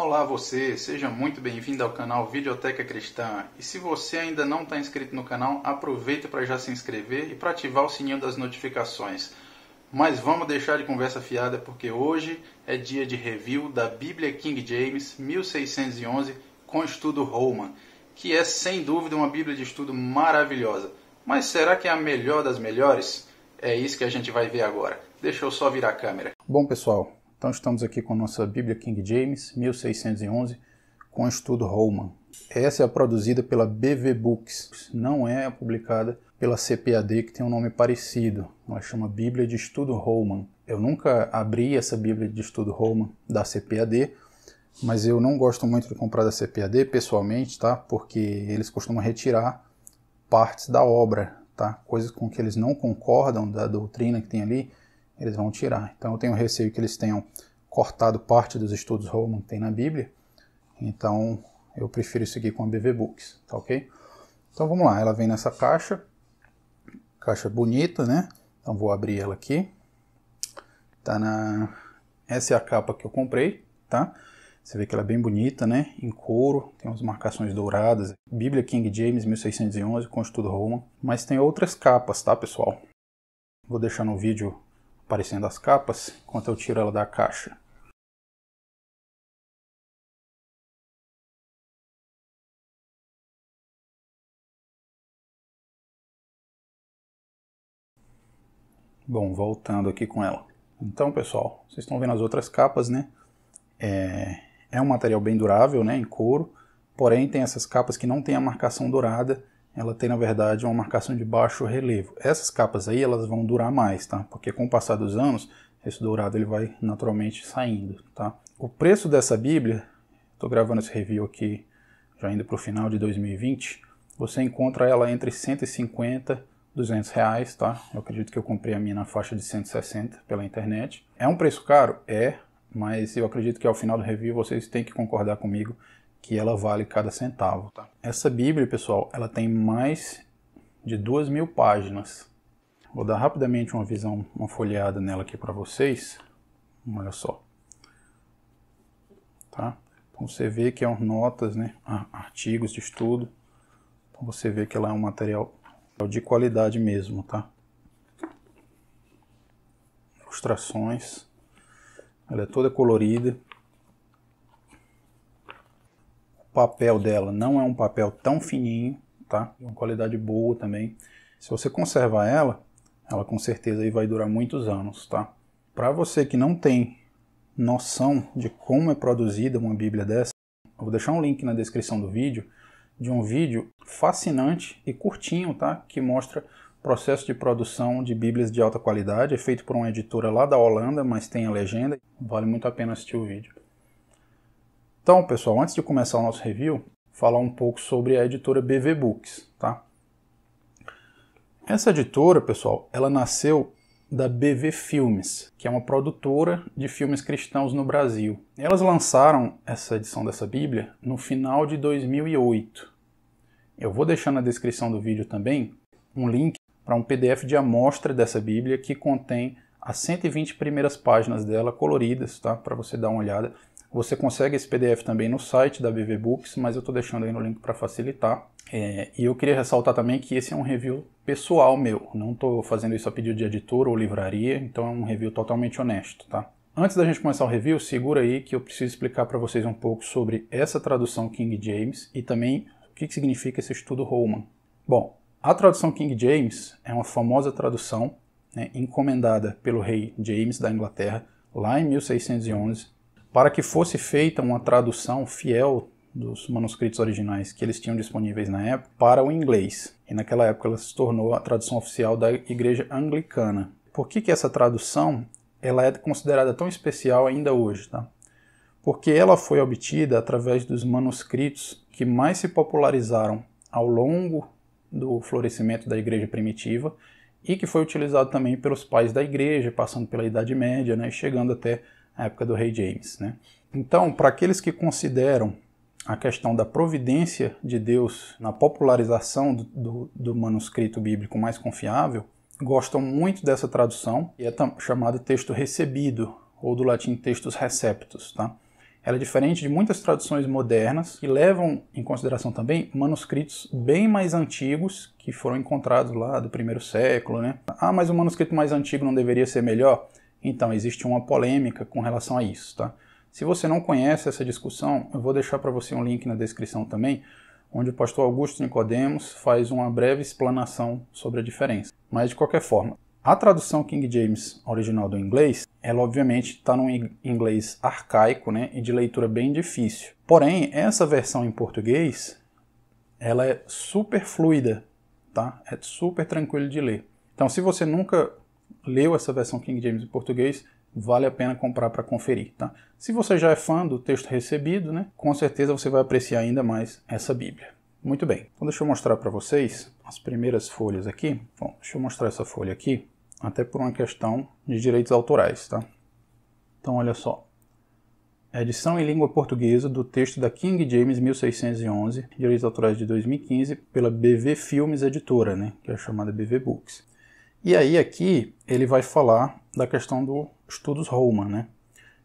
Olá você, seja muito bem-vindo ao canal Videoteca Cristã. E se você ainda não está inscrito no canal, aproveita para já se inscrever e para ativar o sininho das notificações. Mas vamos deixar de conversa fiada porque hoje é dia de review da Bíblia King James 1611 com estudo Holman, que é sem dúvida uma Bíblia de estudo maravilhosa. Mas será que é a melhor das melhores? É isso que a gente vai ver agora. Deixa eu só virar a câmera. Bom pessoal, então estamos aqui com a nossa Bíblia King James 1611 com estudo Holman. Essa é a produzida pela BV Books, não é a publicada pela CPAD, que tem um nome parecido. Ela chama Bíblia de Estudo Holman. Eu nunca abri essa Bíblia de Estudo Holman da CPAD, mas eu não gosto muito de comprar da CPAD pessoalmente, tá? Porque eles costumam retirar partes da obra, tá? Coisas com que eles não concordam da doutrina que tem ali, eles vão tirar. Então eu tenho receio que eles tenham cortado parte dos estudos Holman que tem na Bíblia. Então eu prefiro seguir com a BV Books, tá ok? Então vamos lá, ela vem nessa caixa bonita, né? Então vou abrir ela aqui. Essa é a capa que eu comprei, tá? Você vê que ela é bem bonita, né? Em couro, tem umas marcações douradas. Bíblia King James 1611 com estudo Holman. Mas tem outras capas, tá, pessoal? Vou deixar no vídeo aparecendo as capas enquanto eu tiro ela da caixa. Bom, voltando aqui com ela. Então, pessoal, vocês estão vendo as outras capas, né? É um material bem durável, né? Em couro. Porém, tem essas capas que não tem a marcação dourada. Ela tem, na verdade, uma marcação de baixo relevo. Essas capas aí, elas vão durar mais, tá? Porque com o passar dos anos, esse dourado ele vai naturalmente saindo, tá? O preço dessa Bíblia, estou gravando esse review aqui já indo para o final de 2020, você encontra ela entre 150 200 reais, tá? Eu acredito que eu comprei a minha na faixa de 160 pela internet. É um preço caro? É, mas eu acredito que ao final do review vocês têm que concordar comigo que ela vale cada centavo, tá? Essa Bíblia, pessoal, ela tem mais de 2.000 páginas. Vou dar rapidamente uma folheada nela aqui para vocês. Olha só. Tá? Então você vê que é notas, né? Artigos de estudo. Então você vê que ela é um material de qualidade mesmo, tá? Ilustrações. Ela é toda colorida. O papel dela não é um papel tão fininho, tá? É uma qualidade boa também. Se você conservar ela com certeza aí vai durar muitos anos, tá? Para você que não tem noção de como é produzida uma Bíblia dessa, eu vou deixar um link na descrição do vídeo de um vídeo fascinante e curtinho, tá? Que mostra o processo de produção de Bíblias de alta qualidade. É feito por uma editora lá da Holanda, mas tem a legenda. Vale muito a pena assistir o vídeo. Então, pessoal, antes de começar o nosso review, falar um pouco sobre a editora BV Books, tá? Essa editora, pessoal, ela nasceu da BV Filmes, que é uma produtora de filmes cristãos no Brasil. Elas lançaram essa edição dessa Bíblia no final de 2008. Eu vou deixar na descrição do vídeo também um link para um PDF de amostra dessa Bíblia que contém as 120 primeiras páginas dela coloridas, tá? Para você dar uma olhada. Você consegue esse PDF também no site da BV Books, mas eu estou deixando aí no link para facilitar. E eu queria ressaltar também que esse é um review pessoal meu, não estou fazendo isso a pedido de editora ou livraria, então é um review totalmente honesto, tá? Antes da gente começar o review, segura aí que eu preciso explicar para vocês um pouco sobre essa tradução King James e também o que significa esse estudo Holman. Bom, a tradução King James é uma famosa tradução, né, encomendada pelo rei James da Inglaterra lá em 1611 para que fosse feita uma tradução fiel dos manuscritos originais que eles tinham disponíveis na época para o inglês. E naquela época ela se tornou a tradução oficial da Igreja Anglicana. Por que essa tradução ela é considerada tão especial ainda hoje? Tá? Porque ela foi obtida através dos manuscritos que mais se popularizaram ao longo do florescimento da Igreja primitiva e que foi utilizado também pelos pais da Igreja, passando pela Idade Média, né, e chegando até a época do rei James, né? Então, para aqueles que consideram a questão da providência de Deus na popularização do manuscrito bíblico mais confiável, gostam muito dessa tradução, e é chamado texto recebido, ou do latim textus receptus, tá? Ela é diferente de muitas traduções modernas que levam em consideração também manuscritos bem mais antigos que foram encontrados lá do primeiro século, né? Ah, mas o manuscrito mais antigo não deveria ser melhor? Então, existe uma polêmica com relação a isso, tá? Se você não conhece essa discussão, eu vou deixar para você um link na descrição também, onde o pastor Augusto Nicodemos faz uma breve explanação sobre a diferença. Mas, de qualquer forma, a tradução King James original do inglês, ela obviamente está num inglês arcaico, né, e de leitura bem difícil. Porém, essa versão em português, ela é super fluida, tá? É super tranquilo de ler. Então, se você nunca leu essa versão King James em português, vale a pena comprar para conferir, tá? Se você já é fã do texto recebido, né, com certeza você vai apreciar ainda mais essa Bíblia. Muito bem, então deixa eu mostrar para vocês as primeiras folhas aqui. Bom, deixa eu mostrar essa folha aqui, até por uma questão de direitos autorais, tá? Então, olha só. Edição em língua portuguesa do texto da King James 1611, direitos autorais de 2015, pela BV Filmes Editora, né, que é a chamada BV Books. E aí aqui ele vai falar da questão do Estudos Holman, né?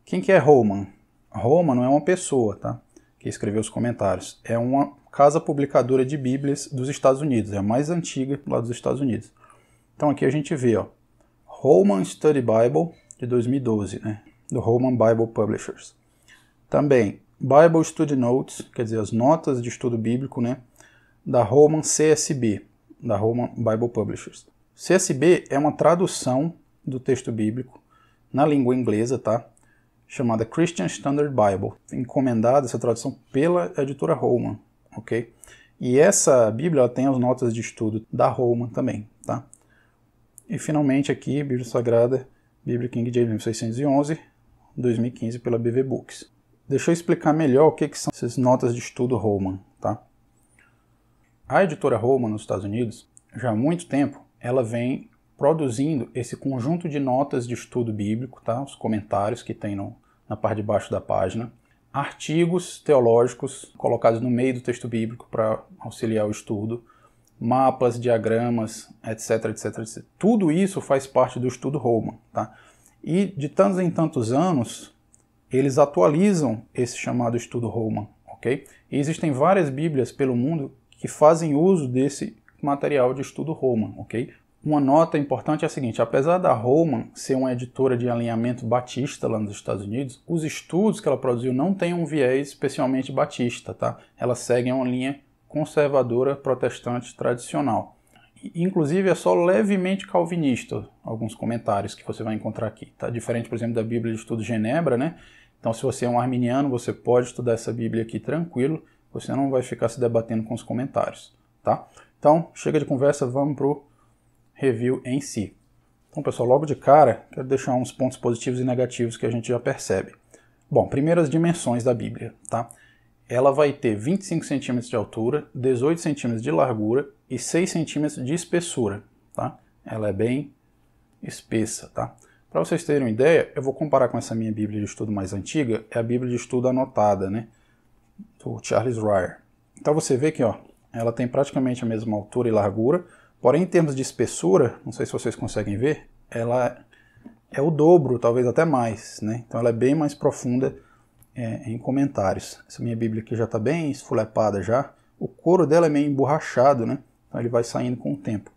Quem que é Holman? Holman não é uma pessoa, tá? Que escreveu os comentários. É uma casa publicadora de Bíblias dos Estados Unidos, é a mais antiga lá dos Estados Unidos. Então aqui a gente vê, ó, Holman Study Bible de 2012, né? Do Holman Bible Publishers. Também Bible Study Notes, quer dizer, as notas de estudo bíblico, né? Da Holman CSB, da Holman Bible Publishers. CSB é uma tradução do texto bíblico na língua inglesa, tá? Chamada Christian Standard Bible, encomendada essa tradução pela editora Holman, ok? E essa Bíblia ela tem as notas de estudo da Holman também, tá? E finalmente aqui, Bíblia Sagrada, Bíblia King James 1611, 2015 pela BV Books. Deixa eu explicar melhor o que são essas notas de estudo Holman, tá? A editora Holman nos Estados Unidos, já há muito tempo, ela vem produzindo esse conjunto de notas de estudo bíblico, tá? Os comentários que tem na parte de baixo da página, artigos teológicos colocados no meio do texto bíblico para auxiliar o estudo, mapas, diagramas, etc, etc, etc. Tudo isso faz parte do estudo Holman, tá? E de tantos em tantos anos, eles atualizam esse chamado estudo Holman, ok? E existem várias bíblias pelo mundo que fazem uso desse material de estudo Holman, ok? Uma nota importante é a seguinte, apesar da Holman ser uma editora de alinhamento batista lá nos Estados Unidos, os estudos que ela produziu não têm um viés especialmente batista, tá? Elas seguem uma linha conservadora protestante tradicional. Inclusive é só levemente calvinista, alguns comentários que você vai encontrar aqui, tá? Diferente, por exemplo, da Bíblia de Estudo Genebra, né? Então, se você é um arminiano, você pode estudar essa Bíblia aqui tranquilo, você não vai ficar se debatendo com os comentários, tá? Então, chega de conversa, vamos pro review em si. Então, pessoal, logo de cara, quero deixar uns pontos positivos e negativos que a gente já percebe. Bom, primeiro as dimensões da Bíblia, tá? Ela vai ter 25 centímetros de altura, 18 centímetros de largura e 6 centímetros de espessura, tá? Ela é bem espessa, tá? Para vocês terem uma ideia, eu vou comparar com essa minha Bíblia de estudo mais antiga, é a Bíblia de estudo anotada, né? Do Charles Ryrie. Então você vê que, ó, ela tem praticamente a mesma altura e largura, porém em termos de espessura, não sei se vocês conseguem ver, ela é o dobro, talvez até mais, né? Então ela é bem mais profunda em comentários. Essa minha Bíblia aqui já está bem esfulepada já. O couro dela é meio emborrachado, né? Então ele vai saindo com o tempo.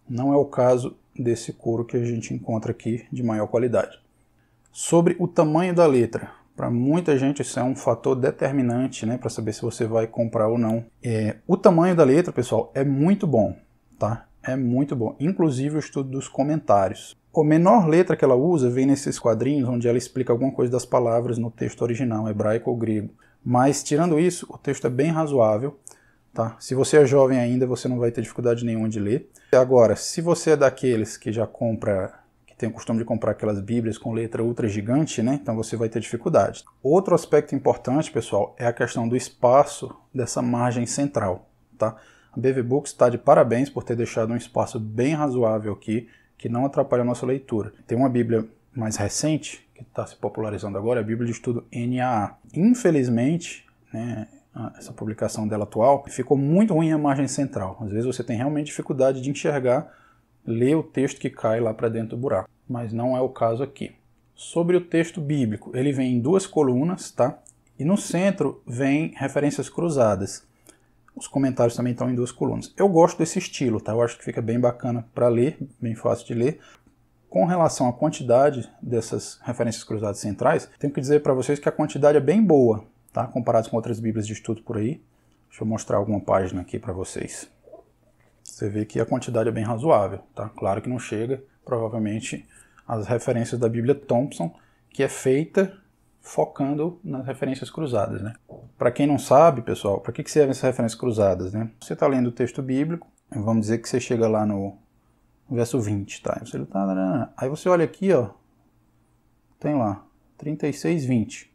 Não é o caso desse couro que a gente encontra aqui de maior qualidade. Sobre o tamanho da letra. Para muita gente isso é um fator determinante, né? Para saber se você vai comprar ou não. O tamanho da letra, pessoal, é muito bom, tá? É muito bom. Inclusive o estudo dos comentários. A menor letra que ela usa vem nesses quadrinhos onde ela explica alguma coisa das palavras no texto original, hebraico ou grego. Mas, tirando isso, o texto é bem razoável, tá? Se você é jovem ainda, você não vai ter dificuldade nenhuma de ler. Agora, se você é daqueles que já compra, que tem o costume de comprar aquelas bíblias com letra ultra gigante, né? Então você vai ter dificuldade. Outro aspecto importante, pessoal, é a questão do espaço dessa margem central, tá? A BV Books está de parabéns por ter deixado um espaço bem razoável aqui, que não atrapalha a nossa leitura. Tem uma Bíblia mais recente, que está se popularizando agora, a Bíblia de Estudo NAA. Infelizmente, né, essa publicação dela atual, ficou muito ruim a margem central. Às vezes você tem realmente dificuldade de enxergar, ler o texto que cai lá para dentro do buraco. Mas não é o caso aqui. Sobre o texto bíblico, ele vem em duas colunas, tá? E no centro vem referências cruzadas. Os comentários também estão em 2 colunas. Eu gosto desse estilo, tá? Eu acho que fica bem bacana para ler, bem fácil de ler. Com relação à quantidade dessas referências cruzadas centrais, tenho que dizer para vocês que a quantidade é bem boa, tá? Comparado com outras bíblias de estudo por aí. Deixa eu mostrar alguma página aqui para vocês. Você vê que a quantidade é bem razoável, tá? Claro que não chega, provavelmente, às referências da Bíblia Thompson, que é feita focando nas referências cruzadas, né? Para quem não sabe, pessoal, para que servem essas referências cruzadas, né? Você está lendo o texto bíblico, vamos dizer que você chega lá no verso 20, tá? Aí você olha aqui, ó, tem lá, 36, 20.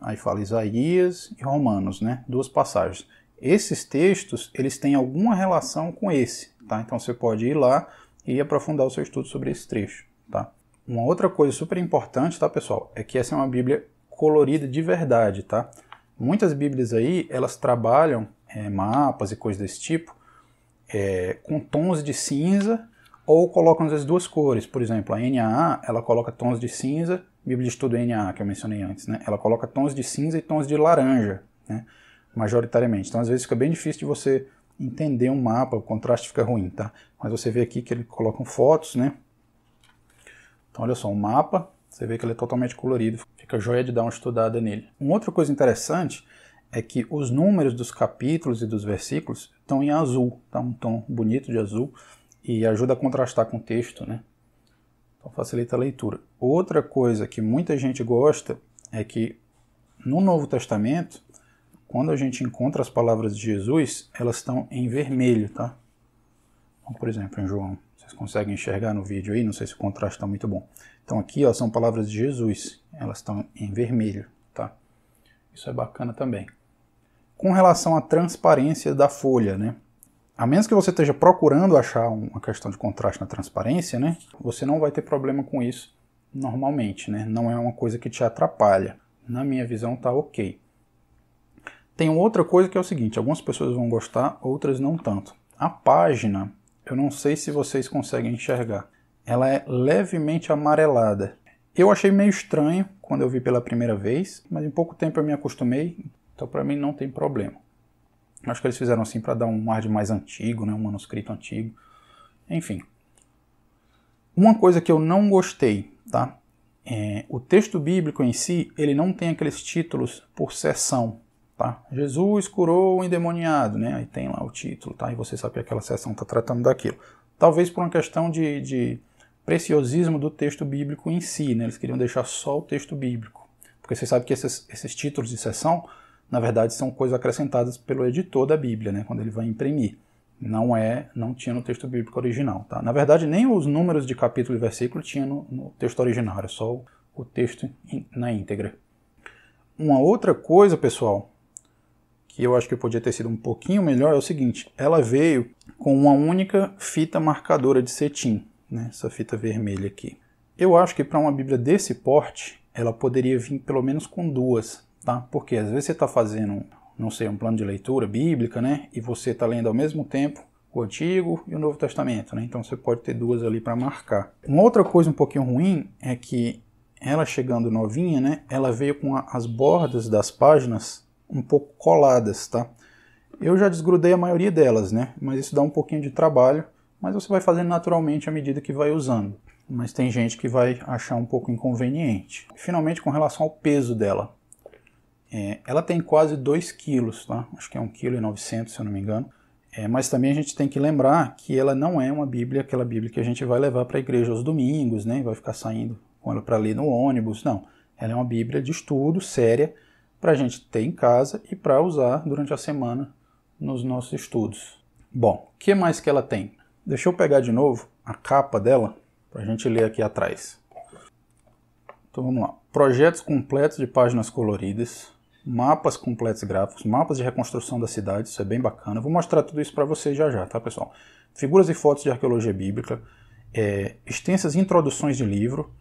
Aí fala Isaías e Romanos, né? 2 passagens. Esses textos, eles têm alguma relação com esse, tá? Então você pode ir lá e aprofundar o seu estudo sobre esse trecho, tá? Uma outra coisa super importante, tá, pessoal, é que essa é uma Bíblia colorida de verdade, tá? Muitas Bíblias aí, elas trabalham mapas e coisas desse tipo com tons de cinza ou colocam as 2 cores. Por exemplo, a NAA, ela coloca tons de cinza, Bíblia de Estudo NAA, que eu mencionei antes, né? Ela coloca tons de cinza e tons de laranja, né? Majoritariamente. Então, às vezes, fica bem difícil de você entender um mapa, o contraste fica ruim, tá? Mas você vê aqui que ele coloca fotos, né? Então, olha só, um mapa, você vê que ele é totalmente colorido, fica joia de dar uma estudada nele. Uma outra coisa interessante é que os números dos capítulos e dos versículos estão em azul, tá? Um tom bonito de azul e ajuda a contrastar com o texto, né? Então facilita a leitura. Outra coisa que muita gente gosta é que no Novo Testamento, quando a gente encontra as palavras de Jesus, elas estão em vermelho, tá? Então, por exemplo, em João. Vocês conseguem enxergar no vídeo aí? Não sei se o contraste está muito bom. Então aqui, ó, são palavras de Jesus. Elas estão em vermelho, tá? Isso é bacana também. Com relação à transparência da folha, né? A menos que você esteja procurando achar uma questão de contraste na transparência, né? Você não vai ter problema com isso normalmente, né? Não é uma coisa que te atrapalha. Na minha visão, tá ok. Tem outra coisa que é o seguinte, algumas pessoas vão gostar, outras não tanto. A página, eu não sei se vocês conseguem enxergar, ela é levemente amarelada. Eu achei meio estranho quando eu vi pela primeira vez, mas em pouco tempo eu me acostumei, então para mim não tem problema. Acho que eles fizeram assim para dar um ar de mais antigo, né? Um manuscrito antigo. Enfim. Uma coisa que eu não gostei, tá? O texto bíblico em si, ele não tem aqueles títulos por seção, tá? Jesus curou o endemoniado, né? Aí tem lá o título, tá? E você sabe que aquela seção está tratando daquilo. Talvez por uma questão de preciosismo do texto bíblico em si, né? Eles queriam deixar só o texto bíblico. Porque você sabe que esses títulos de seção, na verdade, são coisas acrescentadas pelo editor da Bíblia, né? Quando ele vai imprimir. Não tinha no texto bíblico original, tá? Na verdade, nem os números de capítulo e versículo tinha no texto original, era só o texto na íntegra. Uma outra coisa, pessoal, que eu acho que podia ter sido um pouquinho melhor, é o seguinte, ela veio com uma única fita marcadora de cetim, né? Essa fita vermelha aqui. Eu acho que para uma Bíblia desse porte, ela poderia vir pelo menos com 2, tá? Porque às vezes você está fazendo, não sei, um plano de leitura bíblica, né? E você está lendo ao mesmo tempo o Antigo e o Novo Testamento, né? Então você pode ter 2 ali para marcar. Uma outra coisa um pouquinho ruim é que ela chegando novinha, né? Ela veio com as bordas das páginas um pouco coladas, tá? Eu já desgrudei a maioria delas, né? Mas isso dá um pouquinho de trabalho, mas você vai fazendo naturalmente à medida que vai usando. Mas tem gente que vai achar um pouco inconveniente. Finalmente, com relação ao peso dela. Ela tem quase 2 quilos, tá? Acho que é 1,9 kg, se eu não me engano. Mas também a gente tem que lembrar que ela não é uma Bíblia, aquela Bíblia que a gente vai levar para a igreja aos domingos, né? E vai ficar saindo com ela para ler no ônibus. Não, ela é uma Bíblia de estudo, séria, para a gente ter em casa e para usar durante a semana nos nossos estudos. Bom, o que mais que ela tem? Deixa eu pegar de novo a capa dela para a gente ler aqui atrás. Então vamos lá. Projetos completos de páginas coloridas, mapas completos gráficos, mapas de reconstrução da cidade, isso é bem bacana. Eu vou mostrar tudo isso para vocês já, tá, pessoal? Figuras e fotos de arqueologia bíblica, extensas introduções de livro,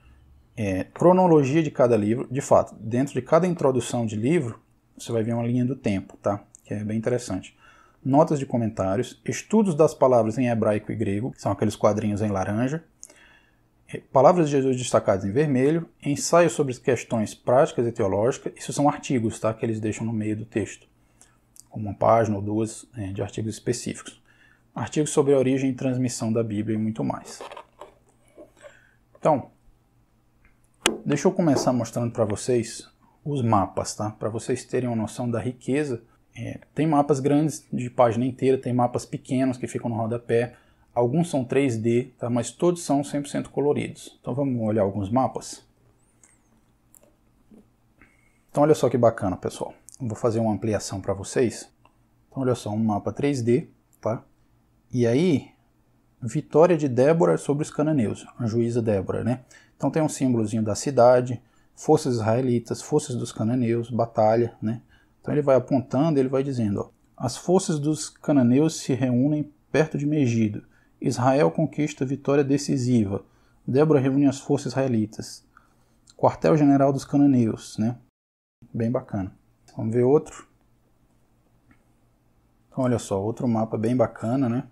cronologia de cada livro. De fato, dentro de cada introdução de livro, você vai ver uma linha do tempo, tá? Que é bem interessante. Notas de comentários, estudos das palavras em hebraico e grego, que são aqueles quadrinhos em laranja, Palavras de Jesus destacadas em vermelho, ensaios sobre questões práticas e teológicas, isso são artigos, tá, que eles deixam no meio do texto, como uma página ou duas de artigos específicos. Artigos sobre a origem e transmissão da Bíblia e muito mais. Então, deixa eu começar mostrando para vocês os mapas, tá? Para vocês terem uma noção da riqueza. Tem mapas grandes de página inteira, tem mapas pequenos que ficam no rodapé. Alguns são 3D, tá? Mas todos são 100% coloridos. Então vamos olhar alguns mapas. Então olha só que bacana, pessoal. Eu vou fazer uma ampliação para vocês. Então olha só, um mapa 3D, tá? E aí, vitória de Débora sobre os cananeus, a juíza Débora, né? Então tem um símbolozinho da cidade, forças israelitas, forças dos cananeus, batalha, né? Então ele vai apontando, ele vai dizendo, ó, as forças dos cananeus se reúnem perto de Megido. Israel conquista vitória decisiva. Débora reúne as forças israelitas. Quartel-general dos cananeus, né? Bem bacana. Vamos ver outro. Então olha só, outro mapa bem bacana, né?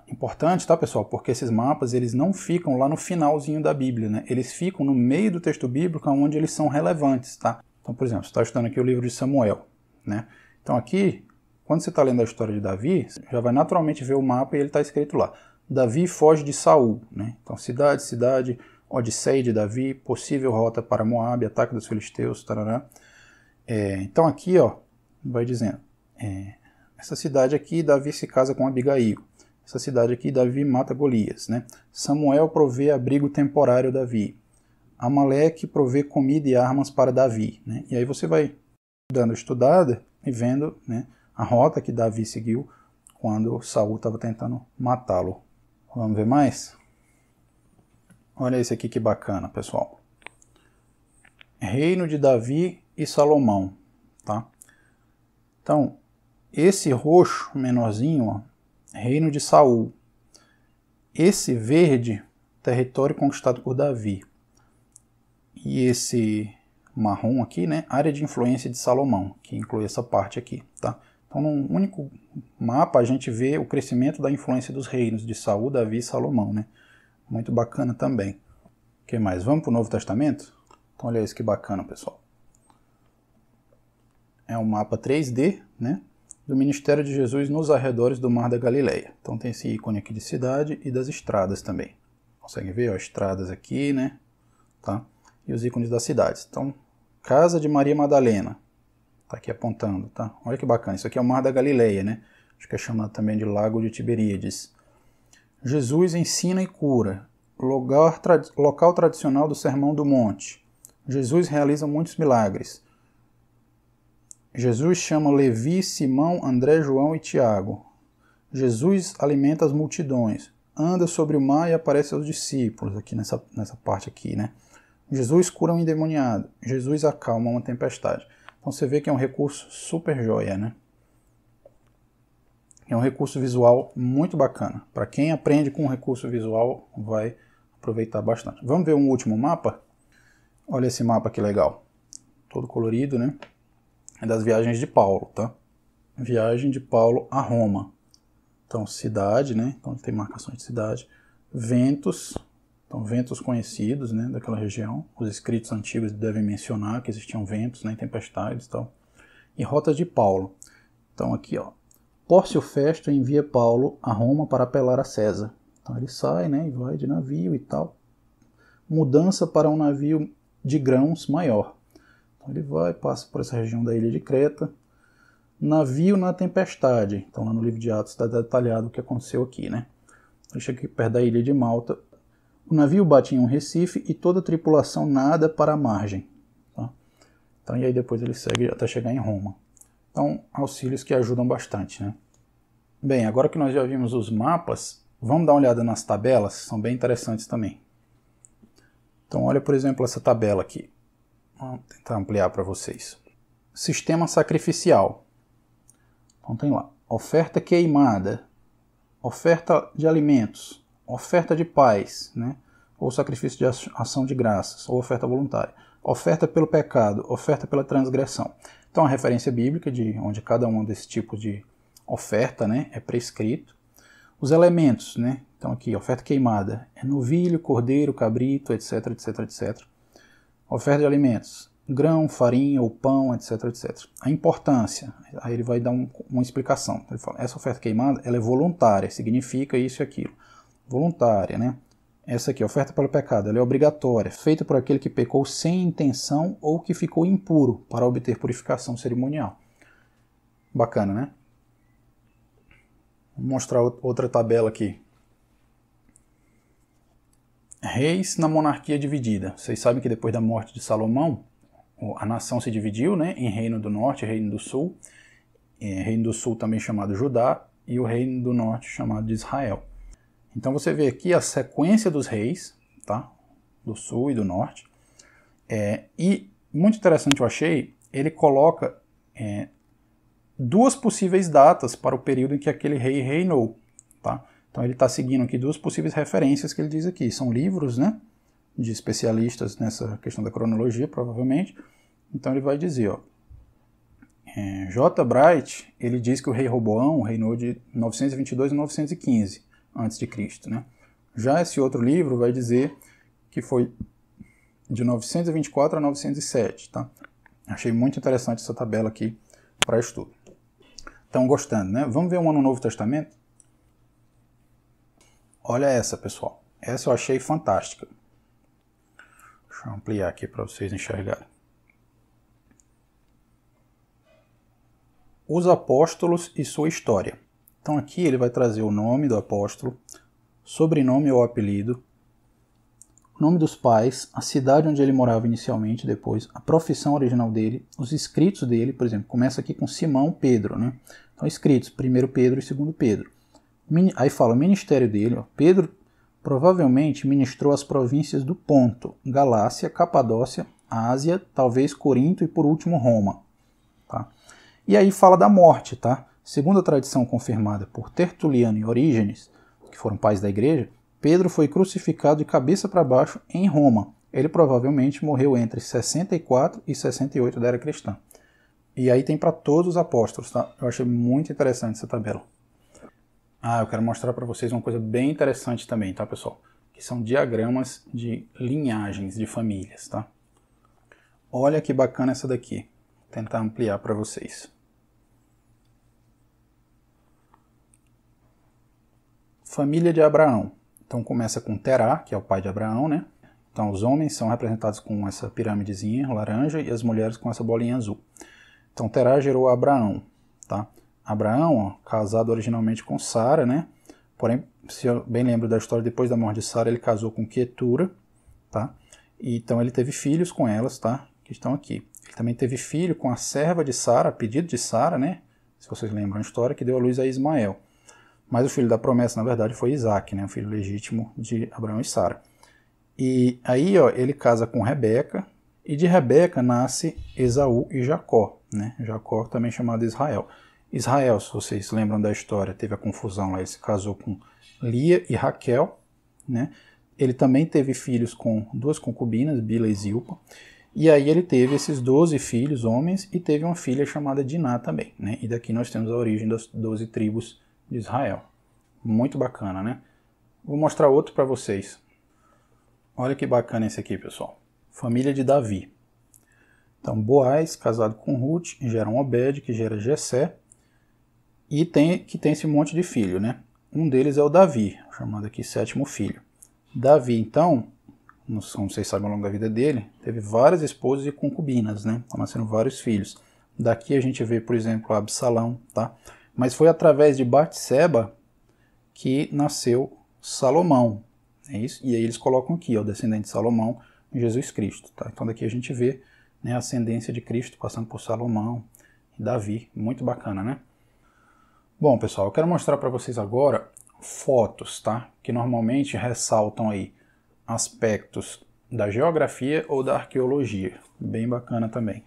Importante, tá, pessoal? Porque esses mapas, eles não ficam lá no finalzinho da Bíblia, né? Eles ficam no meio do texto bíblico, onde eles são relevantes, tá? Então, por exemplo, você está estudando aqui o livro de Samuel, né? Então aqui, quando você está lendo a história de Davi, você já vai naturalmente ver o mapa e ele está escrito lá. Davi foge de Saul, né? Então, cidade, Odisseia de Davi, possível rota para Moabe, ataque dos filisteus, tarará. Então aqui, ó, vai dizendo, essa cidade aqui, Davi se casa com Abigail. Essa cidade aqui, Davi mata Golias, né? Samuel provê abrigo temporário a Davi. Amaleque provê comida e armas para Davi, né? E aí você vai dando estudada e vendo, né, a rota que Davi seguiu quando Saul estava tentando matá-lo. Vamos ver mais? Olha esse aqui que bacana, pessoal. Reino de Davi e Salomão, tá? Então, esse roxo menorzinho, ó, reino de Saul. Esse verde, território conquistado por Davi. E esse marrom aqui, né, área de influência de Salomão, que inclui essa parte aqui, tá? Então, num único mapa, a gente vê o crescimento da influência dos reinos de Saul, Davi e Salomão, né? Muito bacana também. O que mais? Vamos para o Novo Testamento? Então, olha isso que bacana, pessoal. É um mapa 3D, né, do ministério de Jesus nos arredores do Mar da Galileia. Então tem esse ícone aqui de cidade e das estradas também. Consegue ver, ó, estradas aqui, né? Tá? E os ícones das cidades. Então, casa de Maria Madalena. Tá aqui apontando, tá? Olha que bacana. Isso aqui é o Mar da Galileia, né? Acho que é chamado também de Lago de Tiberíades. Jesus ensina e cura. Local tradicional do Sermão do Monte. Jesus realiza muitos milagres. Jesus chama Levi, Simão, André, João e Tiago. Jesus alimenta as multidões. Anda sobre o mar e aparece aos discípulos, aqui nessa parte aqui, né? Jesus cura um endemoniado. Jesus acalma uma tempestade. Então você vê que é um recurso super joia, né? É um recurso visual muito bacana. Para quem aprende com recurso visual, vai aproveitar bastante. Vamos ver um último mapa? Olha esse mapa que legal. Todo colorido, né? É das viagens de Paulo, tá? Viagem de Paulo a Roma. Então, cidade, né? Então, tem marcações de cidade. Ventos. Então, ventos conhecidos, né? Daquela região. Os escritos antigos devem mencionar que existiam ventos, né? Tempestades e tal. E rotas de Paulo. Então, aqui, ó. Pórcio Festo envia Paulo a Roma para apelar a César. Então, ele sai, né? E vai de navio e tal. Mudança para um navio de grãos maior. Então ele vai, passa por essa região da ilha de Creta. Navio na tempestade. Então lá no livro de Atos está detalhado o que aconteceu aqui, né? Ele chega aqui perto da ilha de Malta. O navio bate em um recife e toda a tripulação nada para a margem. Tá? Então, e aí depois ele segue até chegar em Roma. Então, auxílios que ajudam bastante, né? Bem, agora que nós já vimos os mapas, vamos dar uma olhada nas tabelas, são bem interessantes também. Então, olha, por exemplo, essa tabela aqui. Vou tentar ampliar para vocês. Sistema sacrificial. Então tem lá, oferta queimada, oferta de alimentos, oferta de paz, né? Ou sacrifício de ação de graças, ou oferta voluntária. Oferta pelo pecado, oferta pela transgressão. Então a referência bíblica de onde cada um desses tipos de oferta, né, é prescrito. Os elementos, né, Então aqui, oferta queimada, é novilho, cordeiro, cabrito, etc, etc, etc. Oferta de alimentos, grão, farinha ou pão, etc, etc. A importância, aí ele vai dar uma explicação. Ele fala, essa oferta queimada, ela é voluntária, significa isso e aquilo. Voluntária, né? Essa aqui, oferta pelo pecado, ela é obrigatória, feita por aquele que pecou sem intenção ou que ficou impuro para obter purificação cerimonial. Bacana, né? Vou mostrar outra tabela aqui. Reis na monarquia dividida. Vocês sabem que depois da morte de Salomão, a nação se dividiu, né, em Reino do Norte e Reino do Sul. Reino do Sul também chamado Judá e o Reino do Norte chamado de Israel. Então você vê aqui a sequência dos reis, tá, do Sul e do Norte. E muito interessante eu achei, ele coloca duas possíveis datas para o período em que aquele rei reinou, tá? Então ele está seguindo aqui duas possíveis referências que ele diz aqui. São livros, né, de especialistas nessa questão da cronologia, provavelmente. Então ele vai dizer, ó, J. Bright, ele diz que o rei Roboão reinou de 922 a 915 a.C., né? Já esse outro livro vai dizer que foi de 924 a 907, tá? Achei muito interessante essa tabela aqui para estudo. Estão gostando, né? Vamos ver uma no Novo Testamento? Olha essa, pessoal. Essa eu achei fantástica. Deixa eu ampliar aqui para vocês enxergarem. Os apóstolos e sua história. Então aqui ele vai trazer o nome do apóstolo, sobrenome ou apelido, o nome dos pais, a cidade onde ele morava inicialmente, depois, a profissão original dele, os escritos dele, por exemplo, começa aqui com Simão Pedro, né? Então escritos, 1 Pedro e 2 Pedro. Aí fala o ministério dele, ó, Pedro provavelmente ministrou as províncias do Ponto, Galácia, Capadócia, Ásia, talvez Corinto e por último Roma. Tá? E aí fala da morte, tá? Segundo a tradição confirmada por Tertuliano e Orígenes, que foram pais da igreja, Pedro foi crucificado de cabeça para baixo em Roma. Ele provavelmente morreu entre 64 e 68 da era cristã. E aí tem para todos os apóstolos, tá? Eu achei muito interessante essa tabela. Eu quero mostrar para vocês uma coisa bem interessante também, tá, pessoal? Que são diagramas de linhagens de famílias, tá? Olha que bacana essa daqui. Vou tentar ampliar para vocês. Família de Abraão. Então começa com Terá, que é o pai de Abraão, né? Então os homens são representados com essa pirâmidezinha laranja e as mulheres com essa bolinha azul. Então Terá gerou Abraão, tá? Abraão, ó, casado originalmente com Sara, né? Porém, se eu bem lembro da história, depois da morte de Sara, ele casou com Quetura, tá? E, então ele teve filhos com elas, tá? Que estão aqui. Ele também teve filho com a serva de Sara, a pedido de Sara, né? Se vocês lembram a história, que deu à luz a Ismael. Mas o filho da promessa, na verdade, foi Isaac, né? O filho legítimo de Abraão e Sara. E aí, ó, ele casa com Rebeca, e de Rebeca nasce Esaú e Jacó, né? Jacó também chamado Israel. Israel, se vocês lembram da história, teve a confusão lá, ele se casou com Lia e Raquel, né? Ele também teve filhos com duas concubinas, Bila e Zilpa, e aí ele teve esses 12 filhos, homens, e teve uma filha chamada Diná também, né? E daqui nós temos a origem das 12 tribos de Israel. Muito bacana, né? Vou mostrar outro para vocês. Olha que bacana esse aqui, pessoal. Família de Davi. Então, Boaz, casado com Ruth, gera um Obed, que gera Jessé, e tem esse monte de filho, né? Um deles é o Davi, chamado aqui 7º filho. Davi, então, como vocês sabem ao longo da vida dele, teve várias esposas e concubinas, né? Estão nascendo vários filhos. Daqui a gente vê, por exemplo, Absalão, tá? Mas foi através de Batseba que nasceu Salomão, é isso? E aí eles colocam aqui, ó, o descendente de Salomão, Jesus Cristo, tá? Então daqui a gente vê, né, a ascendência de Cristo passando por Salomão e Davi, muito bacana, né? Bom, pessoal, eu quero mostrar para vocês agora fotos, tá? Que normalmente ressaltam aí aspectos da geografia ou da arqueologia. Bem bacana também.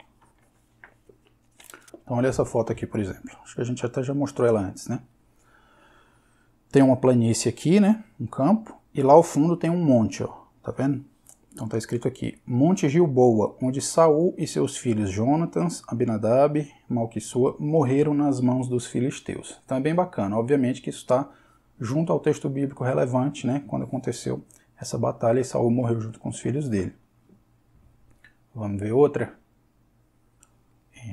Então olha essa foto aqui, por exemplo. Acho que a gente até já mostrou ela antes, né? Tem uma planície aqui, né? Um campo. E lá ao fundo tem um monte, ó. Tá vendo? Então tá escrito aqui, Monte Gilboa, onde Saul e seus filhos Jonatas, Abinadab, Malquissua morreram nas mãos dos filisteus. Então é bem bacana. Obviamente que isso está junto ao texto bíblico relevante, né, quando aconteceu essa batalha e Saul morreu junto com os filhos dele. Vamos ver outra?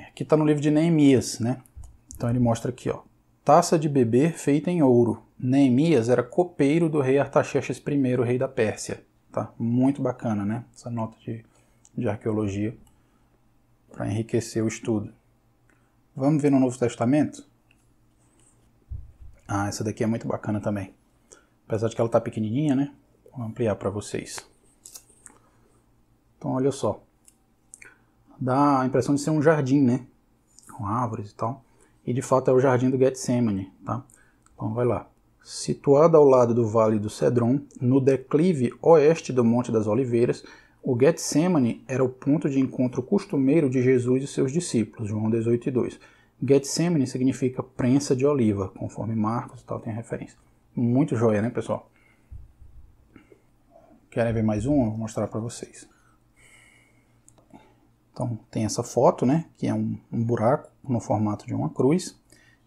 Aqui está no livro de Neemias, né? Então ele mostra aqui, ó, taça de beber feita em ouro. Neemias era copeiro do rei Artaxerxes I, rei da Pérsia. Tá? Muito bacana, né? Essa nota de arqueologia para enriquecer o estudo. Vamos ver no Novo Testamento? Ah, essa daqui é muito bacana também. Apesar de que ela está pequenininha, né? Vou ampliar para vocês. Então, olha só. Dá a impressão de ser um jardim, né? Com árvores e tal. E de fato é o jardim do Getsemane, tá? Então vai lá. Situado ao lado do Vale do Cedron, no declive oeste do Monte das Oliveiras, o Getsemane era o ponto de encontro costumeiro de Jesus e seus discípulos, João 18:2. Getsemane significa prensa de oliva, conforme Marcos e tal tem referência. Muito joia, né, pessoal? Querem ver mais uma? Vou mostrar para vocês. Então tem essa foto, né, que é um buraco no formato de uma cruz.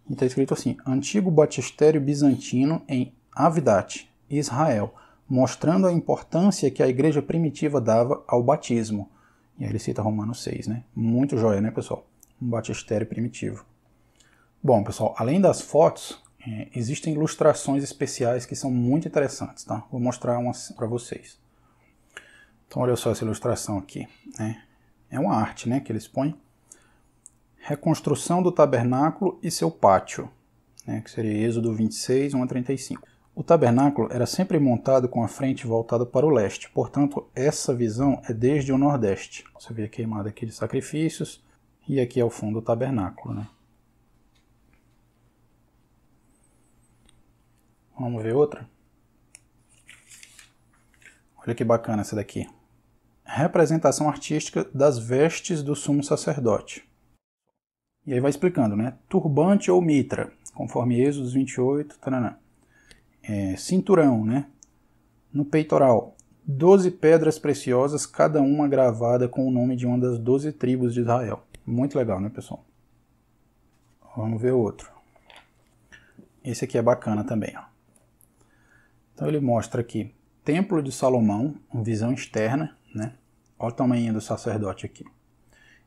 E está escrito assim, Antigo Batistério Bizantino em Avidat, Israel, mostrando a importância que a igreja primitiva dava ao batismo. E aí ele cita Romanos 6, né? Muito joia, né, pessoal? Um batistério primitivo. Bom, pessoal, além das fotos, existem ilustrações especiais que são muito interessantes, tá? Vou mostrar umas para vocês. Então olha só essa ilustração aqui, né? É uma arte, né, que eles põem. Reconstrução do tabernáculo e seu pátio, né, que seria Êxodo 26, 1 a 35. O tabernáculo era sempre montado com a frente voltada para o leste, portanto, essa visão é desde o nordeste. Você vê a queimada aqui de sacrifícios e aqui é o fundo do tabernáculo, né? Vamos ver outra? Olha que bacana essa daqui. Representação artística das vestes do sumo sacerdote. E aí vai explicando, né? Turbante ou mitra, conforme Êxodo 28, taranã. Cinturão, né? No peitoral, 12 pedras preciosas, cada uma gravada com o nome de uma das 12 tribos de Israel. Muito legal, né, pessoal? Vamos ver outro. Esse aqui é bacana também, ó. Então ele mostra aqui, Templo de Salomão, uma visão externa, né? Olha o tamanho do sacerdote aqui.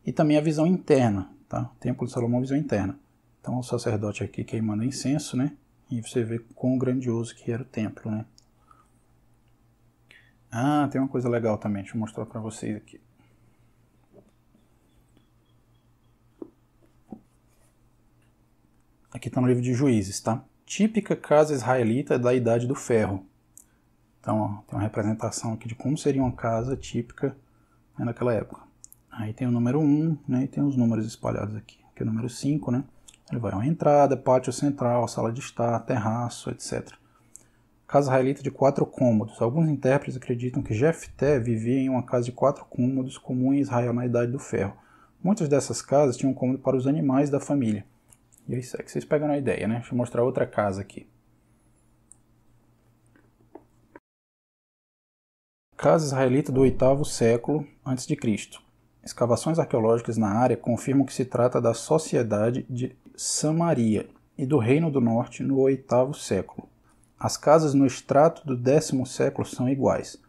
E também a visão interna, tá? Templo de Salomão, visão interna. Então o sacerdote aqui queimando incenso, né? E você vê quão grandioso que era o templo, né? Ah, tem uma coisa legal também, deixa eu mostrar para vocês aqui. Aqui está no livro de Juízes, tá? Típica casa israelita da Idade do Ferro. Então, ó, tem uma representação aqui de como seria uma casa típica, né, naquela época. Aí tem o número 1, né, e tem os números espalhados aqui. Aqui é o número 5, né? Ele vai uma entrada, pátio central, sala de estar, terraço, etc. Casa israelita de 4 cômodos. Alguns intérpretes acreditam que Jefté vivia em uma casa de 4 cômodos comum em Israel na Idade do Ferro. Muitas dessas casas tinham cômodo para os animais da família. E é isso aí que vocês pegam a ideia, né? Deixa eu mostrar outra casa aqui. Casa israelita do 8º século a.C. Escavações arqueológicas na área confirmam que se trata da sociedade de Samaria e do Reino do Norte no 8º século. As casas no extrato do 10º século são iguais.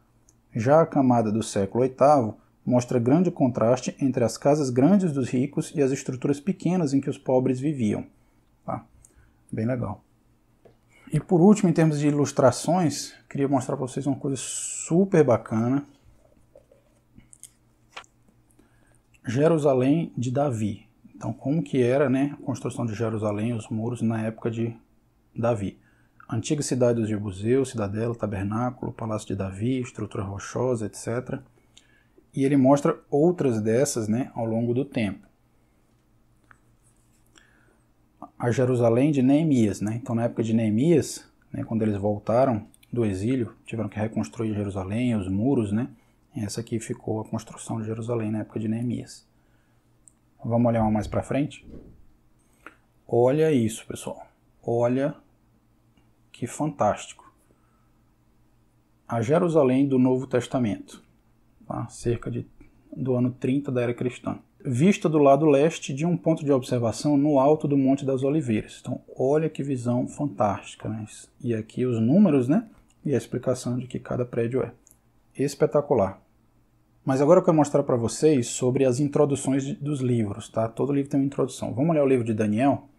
Já a camada do século VIII mostra grande contraste entre as casas grandes dos ricos e as estruturas pequenas em que os pobres viviam. Tá? Bem legal. E por último, em termos de ilustrações, queria mostrar para vocês uma coisa super bacana. Jerusalém de Davi. Então, como que era, né, a construção de Jerusalém, os muros na época de Davi. Antiga cidade dos Jebuseus, cidadela, tabernáculo, palácio de Davi, estrutura rochosa, etc. E ele mostra outras dessas, né, ao longo do tempo. A Jerusalém de Neemias, né? Então, na época de Neemias, né, quando eles voltaram do exílio, tiveram que reconstruir Jerusalém, os muros, né? Essa aqui ficou a construção de Jerusalém na época de Neemias. Vamos olhar uma mais para frente? Olha isso, pessoal. Olha que fantástico. A Jerusalém do Novo Testamento, tá? Cerca do ano 30 da Era Cristã. vista do lado leste de um ponto de observação no alto do Monte das Oliveiras. Então, olha que visão fantástica, né? E aqui os números, né? E a explicação de que cada prédio é. Espetacular. Mas agora eu quero mostrar para vocês sobre as introduções dos livros, tá? Todo livro tem uma introdução. Vamos olhar o livro de Daniel?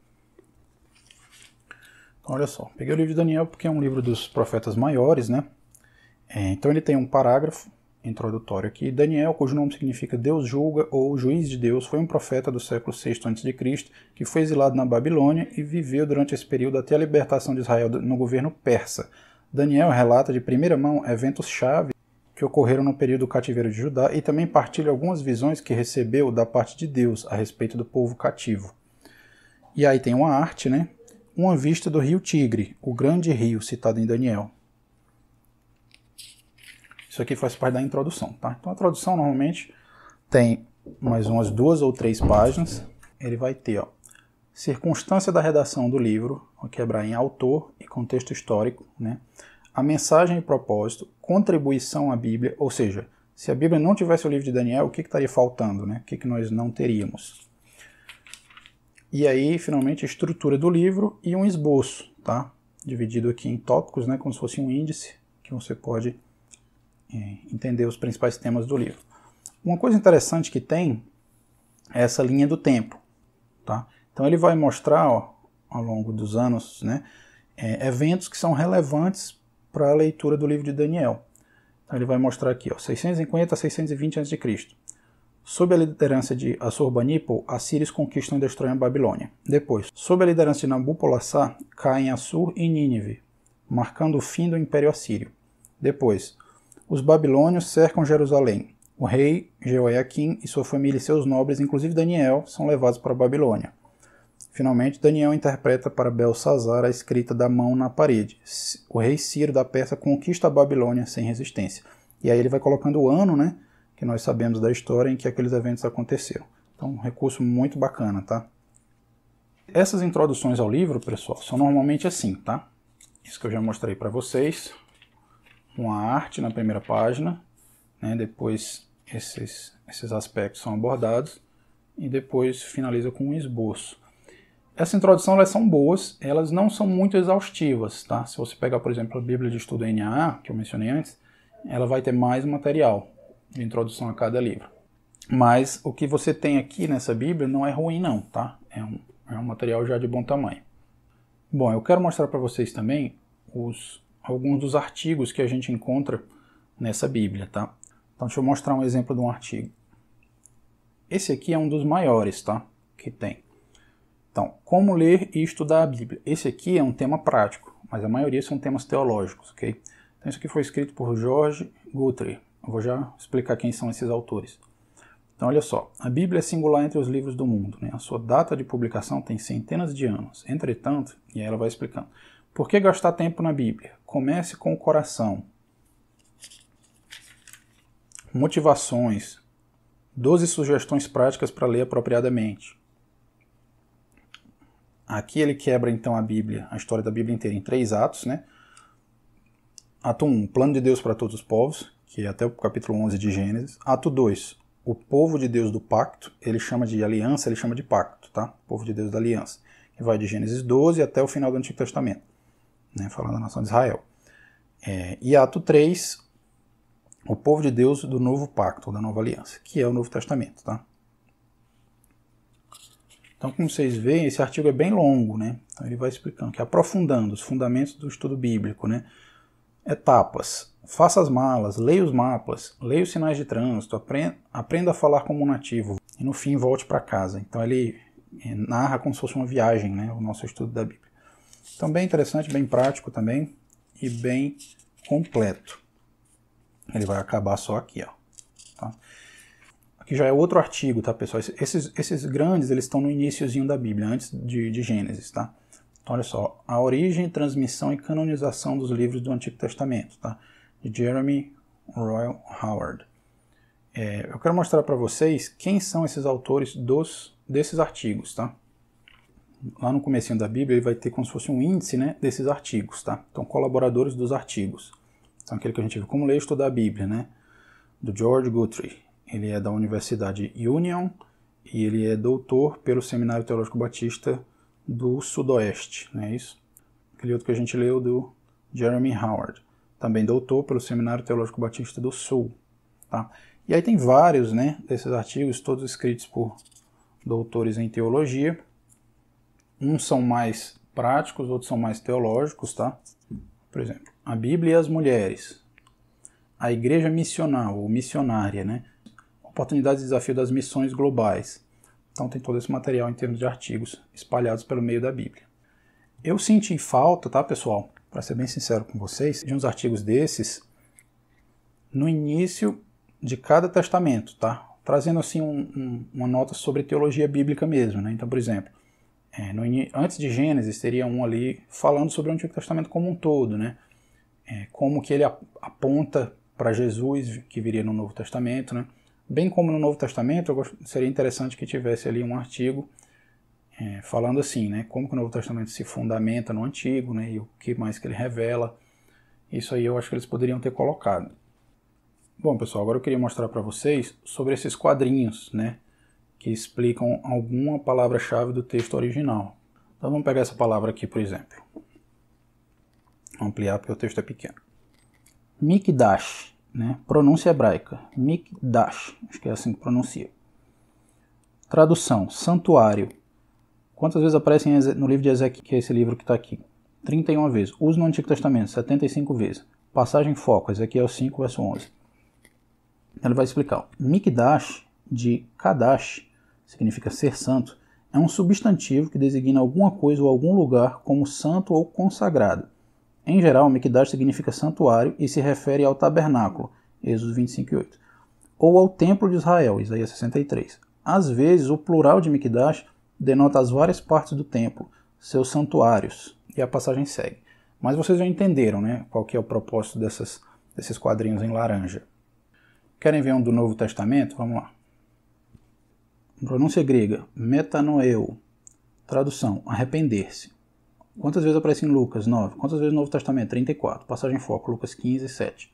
Então, olha só, peguei o livro de Daniel porque é um livro dos profetas maiores, né? Então ele tem um parágrafo introdutório aqui. Daniel, cujo nome significa Deus julga ou juiz de Deus, foi um profeta do século VI a.C., que foi exilado na Babilônia e viveu durante esse período até a libertação de Israel no governo persa. Daniel relata de primeira mão eventos-chave que ocorreram no período do cativeiro de Judá e também partilha algumas visões que recebeu da parte de Deus a respeito do povo cativo. E aí tem uma arte, né? Uma vista do rio Tigre, o grande rio citado em Daniel. Isso aqui faz parte da introdução, tá? Então a introdução normalmente tem mais umas 2 ou 3 páginas. Ele vai ter, ó, circunstância da redação do livro, vou quebrar em autor e contexto histórico, né? A mensagem e propósito, contribuição à Bíblia, ou seja, se a Bíblia não tivesse o livro de Daniel, o que estaria faltando, né? O que nós não teríamos? E aí, finalmente, a estrutura do livro e um esboço, tá? Dividido aqui em tópicos, né? Como se fosse um índice que você pode entender os principais temas do livro. Uma coisa interessante que tem é essa linha do tempo, tá? Então ele vai mostrar, ó, ao longo dos anos, né, eventos que são relevantes para a leitura do livro de Daniel. Então ele vai mostrar aqui, ó, 650 a 620 a.C. Sob a liderança de Assurbanipal, assírios conquistam e destroem a Babilônia. Depois, sob a liderança de Nabopolassar, caem Assur e Nínive, marcando o fim do Império Assírio. Depois, os babilônios cercam Jerusalém. O rei Jeoiaquim e sua família e seus nobres, inclusive Daniel, são levados para a Babilônia. Finalmente, Daniel interpreta para Belsazar a escrita da mão na parede. O rei Ciro da Pérsia conquista a Babilônia sem resistência. E aí ele vai colocando o ano, né, que nós sabemos da história em que aqueles eventos aconteceram. Então, um recurso muito bacana, tá? Essas introduções ao livro, pessoal, são normalmente assim, tá? Isso que eu já mostrei para vocês. Uma arte na primeira página, né? Depois esses aspectos são abordados e depois finaliza com um esboço. Essa introdução, elas são boas, elas não são muito exaustivas, tá? Se você pegar, por exemplo, a Bíblia de Estudo NAA, que eu mencionei antes, ela vai ter mais material de introdução a cada livro. Mas o que você tem aqui nessa Bíblia não é ruim não, tá? É um material já de bom tamanho. Bom, eu quero mostrar para vocês também alguns dos artigos que a gente encontra nessa Bíblia, tá? Então deixa eu mostrar um exemplo de um artigo. Esse aqui é um dos maiores, tá? Que tem. Então, como ler e estudar a Bíblia. Esse aqui é um tema prático, mas a maioria são temas teológicos, ok? Então isso aqui foi escrito por George Guthrie. Eu vou já explicar quem são esses autores. Então olha só, a Bíblia é singular entre os livros do mundo, né? A sua data de publicação tem centenas de anos. Entretanto, e aí ela vai explicando, por que gastar tempo na Bíblia? Comece com o coração. Motivações. 12 sugestões práticas para ler apropriadamente. Aqui ele quebra então a Bíblia, a história da Bíblia inteira em 3 atos, né? Ato 1, plano de Deus para todos os povos, que é até o capítulo 11 de Gênesis. Ato 2, o povo de Deus do pacto, ele chama de aliança, ele chama de pacto, tá? O povo de Deus da aliança, que vai de Gênesis 12 até o final do Antigo Testamento, né? Falando da nação de Israel. E ato 3, o povo de Deus do novo pacto, ou da nova aliança, que é o Novo Testamento, tá? Então, como vocês veem, esse artigo é bem longo, né? Então ele vai explicando, que aprofundando os fundamentos do estudo bíblico, né? Etapas. Faça as malas, leia os mapas, leia os sinais de trânsito, aprenda a falar como um nativo e no fim volte para casa. Então ele narra como se fosse uma viagem, né? O nosso estudo da Bíblia. Então bem interessante, bem prático também e bem completo. Ele vai acabar só aqui, ó. Tá? Aqui já é outro artigo, tá, pessoal? Esses grandes, eles estão no iniciozinho da Bíblia, antes de Gênesis, tá? Então, olha só. A origem, transmissão e canonização dos livros do Antigo Testamento, tá? De Jeremy Royal Howard. Eu quero mostrar para vocês quem são esses autores desses artigos, tá? Lá no comecinho da Bíblia, ele vai ter como se fosse um índice, né, desses artigos, tá? Então, colaboradores dos artigos. Então, aquele que a gente viu, como ler e estudar a Bíblia, né? Do George Guthrie. Ele é da Universidade Union e ele é doutor pelo Seminário Teológico Batista do Sudoeste, não é isso? Aquele outro que a gente leu do Jeremy Howard, também doutor pelo Seminário Teológico Batista do Sul. Tá? E aí tem vários, né, desses artigos, todos escritos por doutores em teologia. Uns são mais práticos, outros são mais teológicos, tá? Por exemplo, a Bíblia e as mulheres, a igreja missional ou missionária, né? Oportunidades e desafio das missões globais. Então tem todo esse material em termos de artigos espalhados pelo meio da Bíblia. Eu senti falta, tá, pessoal, para ser bem sincero com vocês, de uns artigos desses no início de cada testamento, tá? Trazendo assim uma nota sobre teologia bíblica mesmo, né? Então, por exemplo, antes de Gênesis teria um ali falando sobre o Antigo Testamento como um todo, né? Como que ele aponta para Jesus que viria no Novo Testamento, né? Bem como no Novo Testamento, seria interessante que tivesse ali um artigo falando assim, né? Como que o Novo Testamento se fundamenta no Antigo, né? E o que mais que ele revela. Isso aí eu acho que eles poderiam ter colocado. Bom, pessoal, agora eu queria mostrar para vocês sobre esses quadrinhos, né? Que explicam alguma palavra-chave do texto original. Então vamos pegar essa palavra aqui, por exemplo. Vou ampliar porque o texto é pequeno. Mikdash, né? Pronúncia hebraica. Mikdash, acho que é assim que pronuncia. Tradução, santuário. Quantas vezes aparece no livro de Ezequiel, que é esse livro que está aqui? 31 vezes. Uso no Antigo Testamento, 75 vezes. Passagem foco, Ezequiel 5, verso 11. Ele vai explicar. Mikdash, de Kadash, significa ser santo, é um substantivo que designa alguma coisa ou algum lugar como santo ou consagrado. Em geral, Mikdash significa santuário e se refere ao tabernáculo, Êxodo 25:8, ou ao templo de Israel, Isaías 63. Às vezes, o plural de Mikdash denota as várias partes do templo, seus santuários, e a passagem segue. Mas vocês já entenderam, né, qual que é o propósito desses quadrinhos em laranja. Querem ver um do Novo Testamento? Vamos lá. Pronúncia grega, metanoeu. Tradução, arrepender-se. Quantas vezes aparece em Lucas? 9. Quantas vezes no Novo Testamento? 34. Passagem foco, Lucas 15, 7.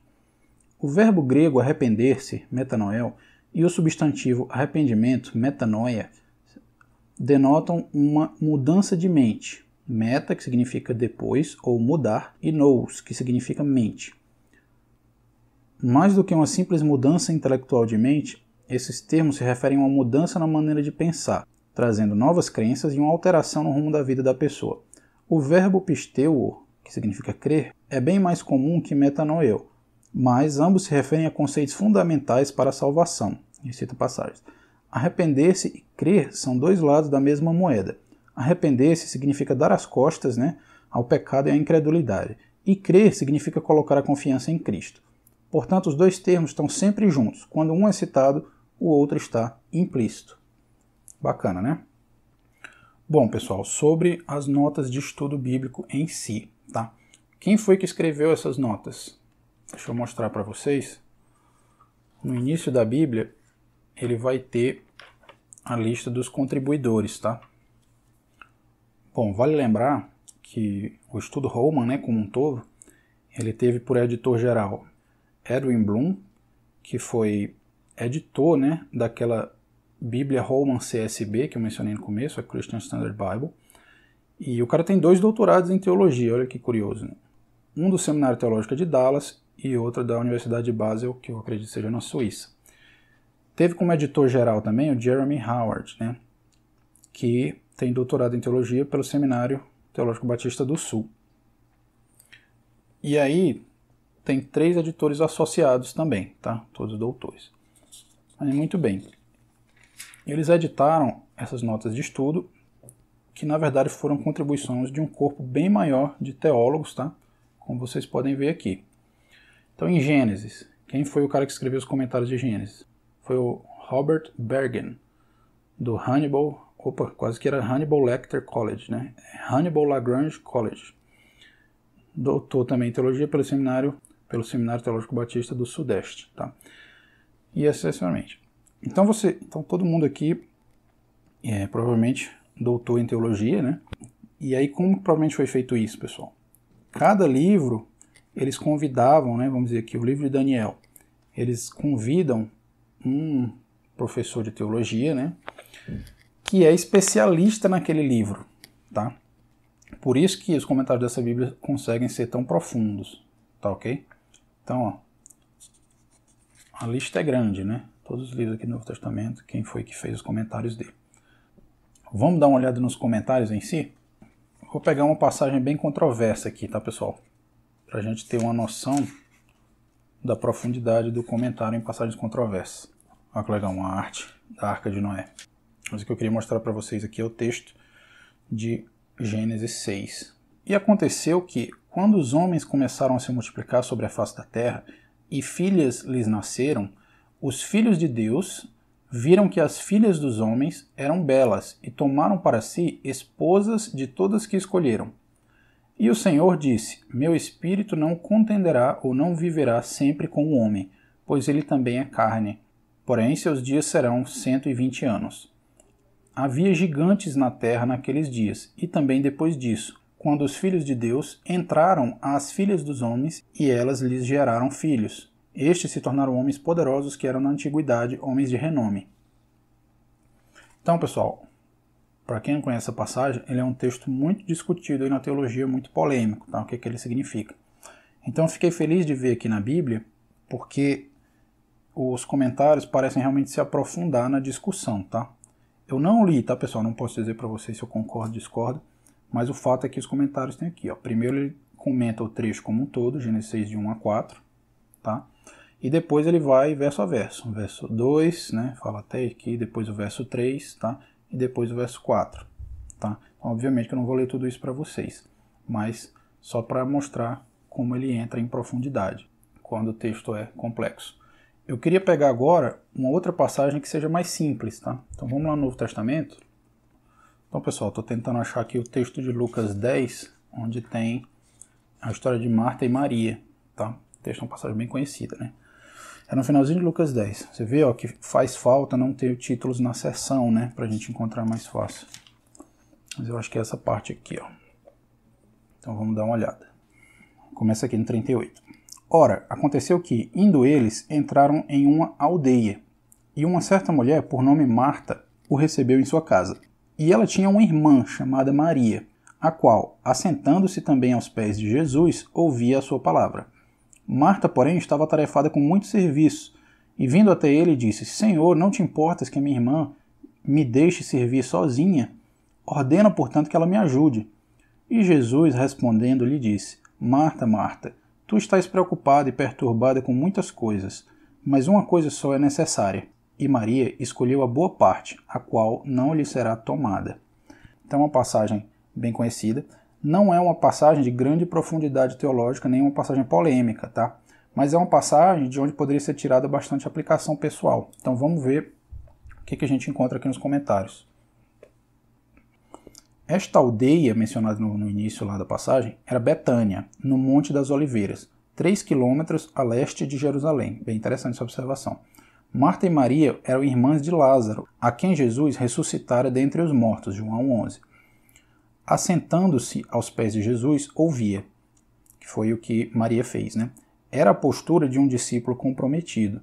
O verbo grego arrepender-se, metanoel, e o substantivo arrependimento, metanoia, denotam uma mudança de mente. Meta, que significa depois, ou mudar, e nous, que significa mente. Mais do que uma simples mudança intelectual de mente, esses termos se referem a uma mudança na maneira de pensar, trazendo novas crenças e uma alteração no rumo da vida da pessoa. O verbo pisteuo, que significa crer, é bem mais comum que metanoeu, mas ambos se referem a conceitos fundamentais para a salvação. E cita passagens. Arrepender-se e crer são dois lados da mesma moeda. Arrepender-se significa dar as costas, né, ao pecado e à incredulidade, e crer significa colocar a confiança em Cristo. Portanto, os dois termos estão sempre juntos. Quando um é citado, o outro está implícito. Bacana, né? Bom, pessoal, sobre as notas de estudo bíblico em si, tá? Quem foi que escreveu essas notas? Deixa eu mostrar para vocês. No início da Bíblia, ele vai ter a lista dos contribuidores, tá? Bom, vale lembrar que o estudo Holman, né, como um todo, ele teve por editor-geral Edwin Bloom, que foi editor, né, daquela Bíblia Holman CSB, que eu mencionei no começo, a Christian Standard Bible. E o cara tem 2 doutorados em teologia, olha que curioso, né? Um do Seminário Teológico de Dallas e outro da Universidade de Basel, que eu acredito seja na Suíça. Teve como editor-geral também o Jeremy Howard, né, que tem doutorado em teologia pelo Seminário Teológico Batista do Sul. E aí tem 3 editores associados também, tá? Todos doutores. Mas muito bem. Eles editaram essas notas de estudo, que na verdade foram contribuições de um corpo bem maior de teólogos, tá? Como vocês podem ver aqui. Então, em Gênesis, quem foi o cara que escreveu os comentários de Gênesis? Foi o Robert Bergen, do Hannibal, quase que era Hannibal Lecter College, né? Hannibal Lagrange College. Doutor também em teologia pelo Seminário Teológico Batista do Sudeste, tá? E excepcionalmente. Então todo mundo aqui provavelmente doutor em teologia, né? E aí como provavelmente foi feito isso, pessoal? Cada livro, eles convidavam, né? Vamos dizer aqui, o livro de Daniel, eles convidam um professor de teologia, né? que é especialista naquele livro, tá? Por isso que os comentários dessa Bíblia conseguem ser tão profundos, tá ok? Então, ó, a lista é grande, né? Todos os livros aqui do Novo Testamento, quem foi que fez os comentários dele. Vamos dar uma olhada nos comentários em si? Vou pegar uma passagem bem controversa aqui, tá, pessoal? Para a gente ter uma noção da profundidade do comentário em passagens controversas. Olha que legal, uma arte da Arca de Noé. Mas o que eu queria mostrar para vocês aqui é o texto de Gênesis 6. E aconteceu que, quando os homens começaram a se multiplicar sobre a face da terra, e filhas lhes nasceram, os filhos de Deus viram que as filhas dos homens eram belas, e tomaram para si esposas de todas que escolheram. E o Senhor disse: Meu espírito não contenderá ou não viverá sempre com o homem, pois ele também é carne. Porém, seus dias serão 120 anos. Havia gigantes na terra naqueles dias, e também depois disso, quando os filhos de Deus entraram às filhas dos homens, e elas lhes geraram filhos. Estes se tornaram homens poderosos que eram na antiguidade homens de renome. Então, pessoal, para quem não conhece essa passagem, ele é um texto muito discutido aí na teologia, muito polêmico, tá? O que ele significa. Então, eu fiquei feliz de ver aqui na Bíblia, porque os comentários parecem realmente se aprofundar na discussão, tá? Eu não li, tá, pessoal? Não posso dizer para vocês se eu concordo ou discordo, mas o fato é que os comentários têm aqui, ó. Primeiro ele comenta o trecho como um todo, Gênesis 6, de 1 a 4, tá? E depois ele vai verso a verso. Verso 2, né, fala até aqui, depois o verso 3, tá? E depois o verso 4, tá? Então, obviamente que eu não vou ler tudo isso para vocês, mas só para mostrar como ele entra em profundidade, quando o texto é complexo. Eu queria pegar agora uma outra passagem que seja mais simples, tá? Então vamos lá no Novo Testamento. Então, pessoal, estou tentando achar aqui o texto de Lucas 10, onde tem a história de Marta e Maria, tá? O texto é uma passagem bem conhecida, né? É no finalzinho de Lucas 10. Você vê, ó, que faz falta não ter títulos na seção, né? Pra gente encontrar mais fácil. Mas eu acho que é essa parte aqui, ó. Então vamos dar uma olhada. Começa aqui no 38. Ora, aconteceu que, indo eles, entraram em uma aldeia, e uma certa mulher, por nome Marta, o recebeu em sua casa. E ela tinha uma irmã chamada Maria, a qual, assentando-se também aos pés de Jesus, ouvia a sua palavra. Marta, porém, estava atarefada com muito serviço, e vindo até ele, disse: Senhor, não te importas que a minha irmã me deixe servir sozinha? Ordena, portanto, que ela me ajude. E Jesus, respondendo, lhe disse: Marta, Marta, tu estás preocupada e perturbada com muitas coisas, mas uma coisa só é necessária. E Maria escolheu a boa parte, a qual não lhe será tomada. Então, uma passagem bem conhecida. Não é uma passagem de grande profundidade teológica, nem uma passagem polêmica, tá? Mas é uma passagem de onde poderia ser tirada bastante aplicação pessoal. Então vamos ver o que a gente encontra aqui nos comentários. Esta aldeia, mencionada no início lá da passagem, era Betânia, no Monte das Oliveiras, 3 quilômetros a leste de Jerusalém. Bem interessante essa observação. Marta e Maria eram irmãs de Lázaro, a quem Jesus ressuscitara dentre os mortos, João 11. Assentando-se aos pés de Jesus, ouvia, que foi o que Maria fez, né? Era a postura de um discípulo comprometido.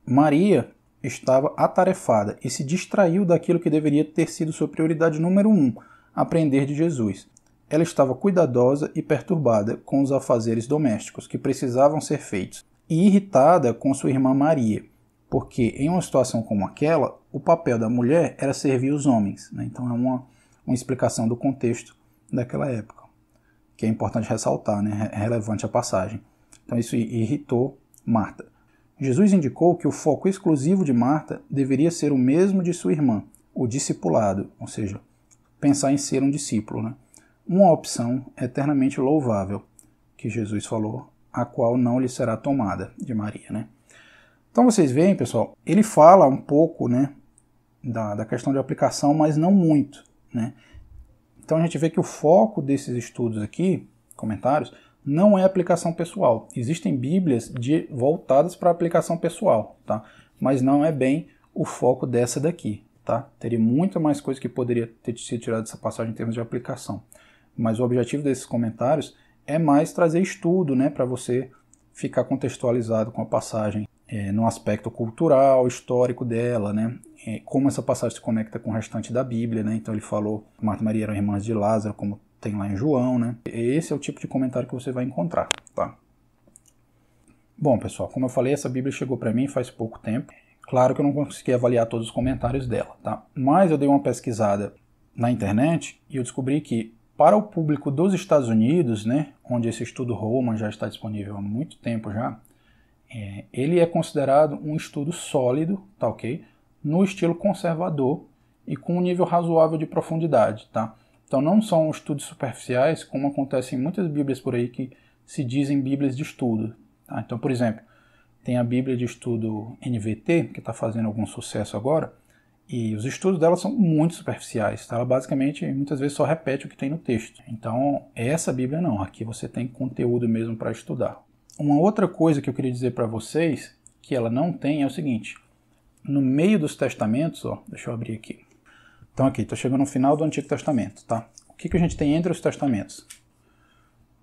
Maria estava atarefada e se distraiu daquilo que deveria ter sido sua prioridade número 1, aprender de Jesus. Ela estava cuidadosa e perturbada com os afazeres domésticos que precisavam ser feitos, e irritada com sua irmã Maria, porque em uma situação como aquela, o papel da mulher era servir os homens, né? Então é uma explicação do contexto daquela época, que é importante ressaltar, né? É relevante a passagem. Então isso irritou Marta. Jesus indicou que o foco exclusivo de Marta deveria ser o mesmo de sua irmã, o discipulado, ou seja, pensar em ser um discípulo, né? Uma opção eternamente louvável, que Jesus falou, a qual não lhe será tomada, de Maria, né? Então vocês veem, pessoal, ele fala um pouco, né, da questão de aplicação, mas não muito, né? Então a gente vê que o foco desses estudos aqui, comentários, não é aplicação pessoal. Existem bíblias voltadas para aplicação pessoal, tá? Mas não é bem o foco dessa daqui, tá? Teria muita mais coisa que poderia ter sido tirada dessa passagem em termos de aplicação. Mas o objetivo desses comentários é mais trazer estudo, né, para você ficar contextualizado com a passagem no aspecto cultural, histórico dela, né? Como essa passagem se conecta com o restante da Bíblia, né? Então ele falou que Marta e Maria eram irmãs de Lázaro, como tem lá em João, né? Esse é o tipo de comentário que você vai encontrar, tá? Bom, pessoal, como eu falei, essa Bíblia chegou para mim faz pouco tempo. Claro que eu não consegui avaliar todos os comentários dela, tá? Mas eu dei uma pesquisada na internet e eu descobri que para o público dos Estados Unidos, né, onde esse estudo Holman já está disponível há muito tempo já, ele é considerado um estudo sólido, tá ok? No estilo conservador e com um nível razoável de profundidade, tá? Então não são estudos superficiais, como acontece em muitas bíblias por aí que se dizem bíblias de estudo, tá? Então, por exemplo, tem a Bíblia de Estudo NVT, que está fazendo algum sucesso agora, e os estudos dela são muito superficiais, tá? Ela basicamente, muitas vezes, só repete o que tem no texto. Então, essa Bíblia não, aqui você tem conteúdo mesmo para estudar. Uma outra coisa que eu queria dizer para vocês, que ela não tem, é o seguinte: no meio dos testamentos, ó, deixa eu abrir aqui. Então aqui, estou chegando no final do Antigo Testamento, tá? O que a gente tem entre os testamentos?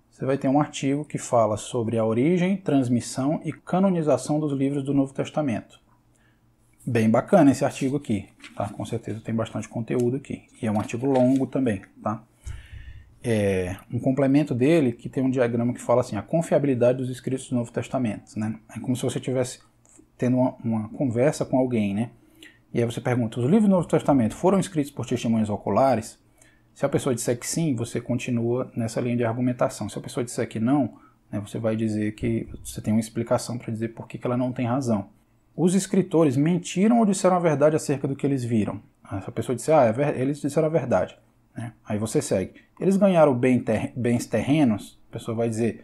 Você vai ter um artigo que fala sobre a origem, transmissão e canonização dos livros do Novo Testamento. Bem bacana esse artigo aqui, tá? Com certeza tem bastante conteúdo aqui. E é um artigo longo também, tá? Um complemento dele que tem um diagrama que fala assim, a confiabilidade dos escritos do Novo Testamento, né? É como se você estivesse tendo uma conversa com alguém, né? E aí você pergunta, os livros do Novo Testamento foram escritos por testemunhas oculares? Se a pessoa disser que sim, você continua nessa linha de argumentação. Se a pessoa disser que não, né, você vai dizer que você tem uma explicação para dizer por que ela não tem razão. Os escritores mentiram ou disseram a verdade acerca do que eles viram? Se a pessoa disser, eles disseram a verdade, né? Aí você segue. Eles ganharam bens terrenos? A pessoa vai dizer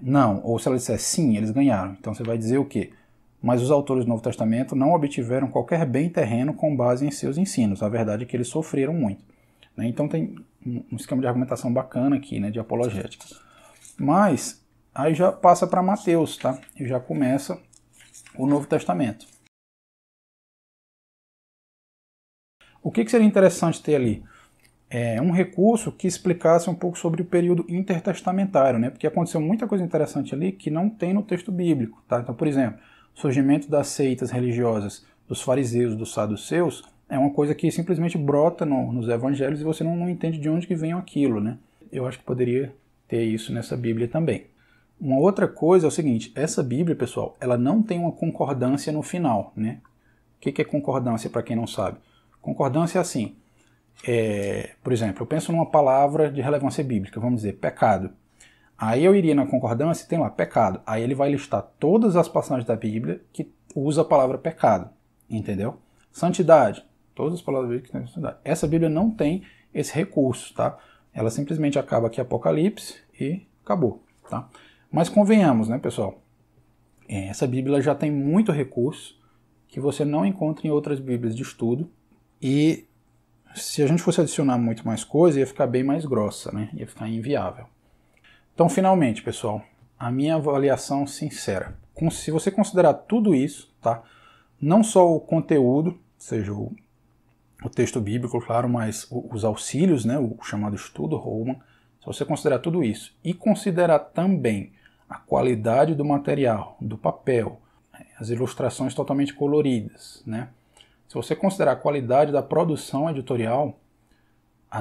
não. Ou se ela disser sim, eles ganharam. Então você vai dizer o quê? Mas os autores do Novo Testamento não obtiveram qualquer bem terreno com base em seus ensinos. A verdade é que eles sofreram muito. Né? Então tem um esquema de argumentação bacana aqui, né, de apologética. Mas aí já passa para Mateus, tá? E já começa o Novo Testamento. O que seria interessante ter ali? Um recurso que explicasse um pouco sobre o período intertestamentário, né? Porque aconteceu muita coisa interessante ali que não tem no texto bíblico, tá? Então, por exemplo, o surgimento das seitas religiosas dos fariseus, dos saduceus, é uma coisa que simplesmente brota nos evangelhos e você não entende de onde que vem aquilo, né? Eu acho que poderia ter isso nessa Bíblia também. Uma outra coisa é o seguinte, essa Bíblia, pessoal, ela não tem uma concordância no final, né? O que é concordância, para quem não sabe? Concordância é assim, por exemplo, eu penso numa palavra de relevância bíblica, vamos dizer, pecado. Aí eu iria na concordância e tem lá, pecado. Aí ele vai listar todas as passagens da Bíblia que usa a palavra pecado, entendeu? Santidade, todas as palavras bíblicas que tem santidade. Essa Bíblia não tem esse recurso, tá? Ela simplesmente acaba aqui Apocalipse e acabou, tá? Mas convenhamos, né, pessoal? Essa Bíblia já tem muito recurso que você não encontra em outras Bíblias de estudo e se a gente fosse adicionar muito mais coisa, ia ficar bem mais grossa, né? Ia ficar inviável. Então, finalmente, pessoal, a minha avaliação sincera. Se você considerar tudo isso, tá? Não só o conteúdo, seja o texto bíblico, claro, mas os auxílios, né? O chamado estudo Holman. Se você considerar tudo isso e considerar também a qualidade do material, do papel, as ilustrações totalmente coloridas, né? Se você considerar a qualidade da produção editorial,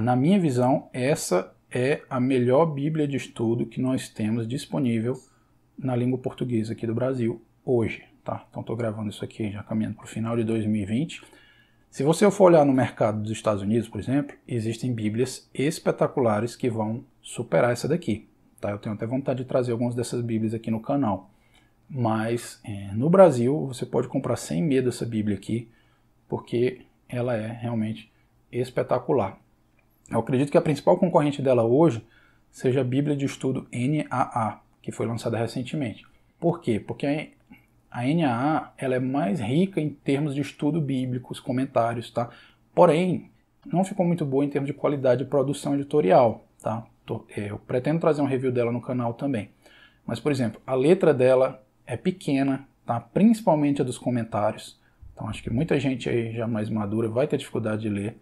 na minha visão, essa é a melhor Bíblia de estudo que nós temos disponível na língua portuguesa aqui do Brasil hoje, tá? Então estou gravando isso aqui já caminhando para o final de 2020. Se você for olhar no mercado dos Estados Unidos, por exemplo, existem Bíblias espetaculares que vão superar essa daqui, tá? Eu tenho até vontade de trazer algumas dessas Bíblias aqui no canal. Mas no Brasil você pode comprar sem medo essa Bíblia aqui, porque ela é realmente espetacular. Eu acredito que a principal concorrente dela hoje seja a Bíblia de Estudo NAA, que foi lançada recentemente. Por quê? Porque a NAA ela é mais rica em termos de estudo bíblico, os comentários, tá? Porém, não ficou muito boa em termos de qualidade de produção editorial, tá? Eu pretendo trazer um review dela no canal também. Mas, por exemplo, a letra dela é pequena, tá? Principalmente a dos comentários. Então acho que muita gente aí já mais madura vai ter dificuldade de ler.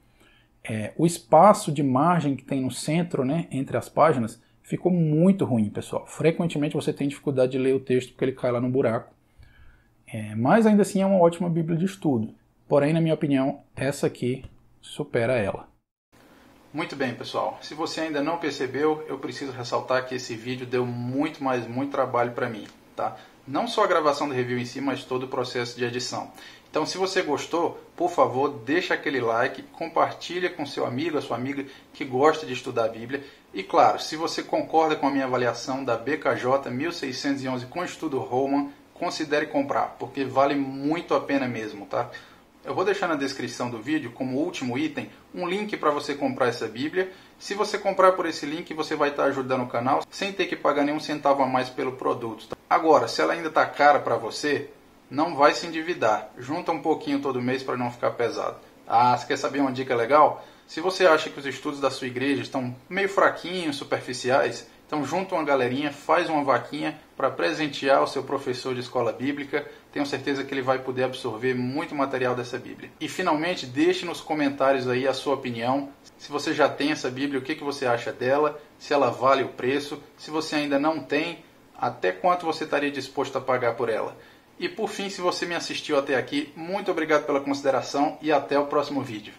O espaço de margem que tem no centro, né, entre as páginas, ficou muito ruim, pessoal. Frequentemente você tem dificuldade de ler o texto porque ele cai lá no buraco. Mas ainda assim é uma ótima Bíblia de estudo. Porém, na minha opinião, essa aqui supera ela. Muito bem, pessoal. Se você ainda não percebeu, eu preciso ressaltar que esse vídeo deu muito trabalho para mim, tá? Não só a gravação do review em si, mas todo o processo de edição. Então, se você gostou, por favor, deixa aquele like, compartilha com seu amigo, a sua amiga que gosta de estudar a Bíblia. E claro, se você concorda com a minha avaliação da BKJ 1611 com estudo Holman, considere comprar, porque vale muito a pena mesmo, tá? Eu vou deixar na descrição do vídeo, como último item, um link para você comprar essa Bíblia. Se você comprar por esse link, você vai estar ajudando o canal sem ter que pagar nenhum centavo a mais pelo produto. Tá? Agora, se ela ainda está cara para você, não vai se endividar. Junta um pouquinho todo mês para não ficar pesado. Ah, você quer saber uma dica legal? Se você acha que os estudos da sua igreja estão meio fraquinhos, superficiais, então junta uma galerinha, faz uma vaquinha para presentear o seu professor de escola bíblica. Tenho certeza que ele vai poder absorver muito material dessa Bíblia. E finalmente, deixe nos comentários aí a sua opinião. Se você já tem essa Bíblia, o que você acha dela? Se ela vale o preço? Se você ainda não tem, até quanto você estaria disposto a pagar por ela? E por fim, se você me assistiu até aqui, muito obrigado pela consideração e até o próximo vídeo.